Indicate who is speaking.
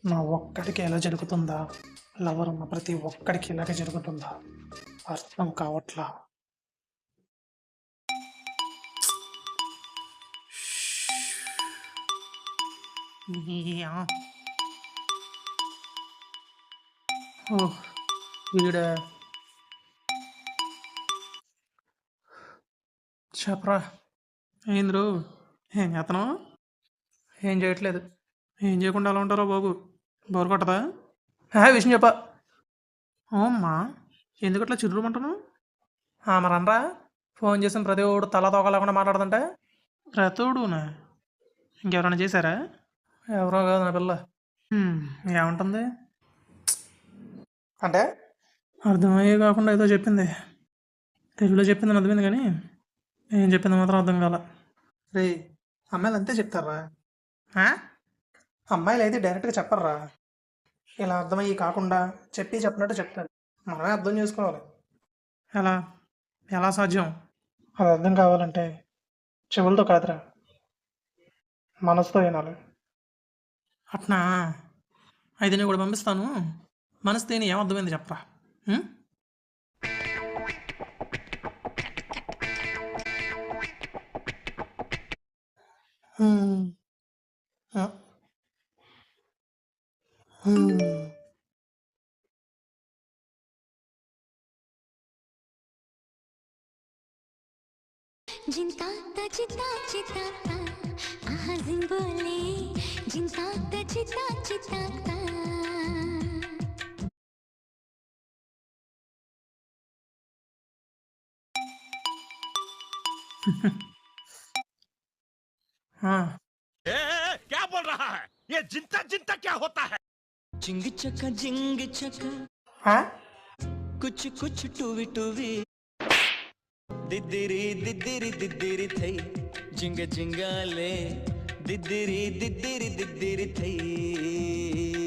Speaker 1: నా ఒక్కడికి ఎలా జరుగుతుందా? లవర్ ఉన్న ప్రతి ఒక్కడికి ఇలాగే జరుగుతుందా? అర్థం కావట్లా. యా. ఓహ్! వీడా చెప్పరా? ఏంది రో? ఏం చేత్తన్నావు? ఏం చేయట్లేదు. ఏం చేయకుండా ఎలా ఉంటారో బాబు? బోర్ కొట్టదా? విషయం చెప్పా. అవుమ్మా, ఎందుకట్లా చిర్రుమంటున్నావు? మరి అనరా, ఫోన్ చేసిన ప్రతి ఒడు తలా తోక లేకుండా మాట్లాడుతుంటే. ప్రతోడునా? ఇంకెవరైనా చేశారా? ఎవరో కాదు నా పిల్ల. ఏమంటుంది? అంటే అర్థమయ్యే కాకుండా ఏదో చెప్పింది. తెలుగులో చెప్పిందని అర్థమైంది కానీ ఏం చెప్పింది మాత్రం అర్థం కాల. రే, అమ్మాయిలు అంతే చెప్తారా? ఆ? అమ్మాయిలు అయితే డైరెక్ట్గా చెప్పర్రా. ఇలా అర్థమయ్యి కాకుండా చెప్పినట్టు చెప్తారు. మనమే అర్థం చేసుకోవాలి. ఎలా? ఎలా సాధ్యం? అది అర్థం కావాలంటే చెవులతో కాదురా, మనసుతో వినాలి. అట్నా? అయితే నేను కూడా పంపిస్తాను. మనసు తేని ఏమర్థమైంది చెప్పరా? ఉం? హ్మ్. ఆ. హ్మ్.
Speaker 2: जिंता चिता चिता आहा जिंबोले जिंता चिता चिता
Speaker 1: ఆ.
Speaker 3: क्या बोल रहा है ये जिंता जिंता क्या होता है
Speaker 4: जिंग चका
Speaker 1: ఆ?
Speaker 4: कुछ कुछ टूवी टूवी दिद्दिरी दिद्दिरी दिद्दिरी थई जिंग जिंगाले दिद्दिरी दिद्दिरी दिद्दिरी थई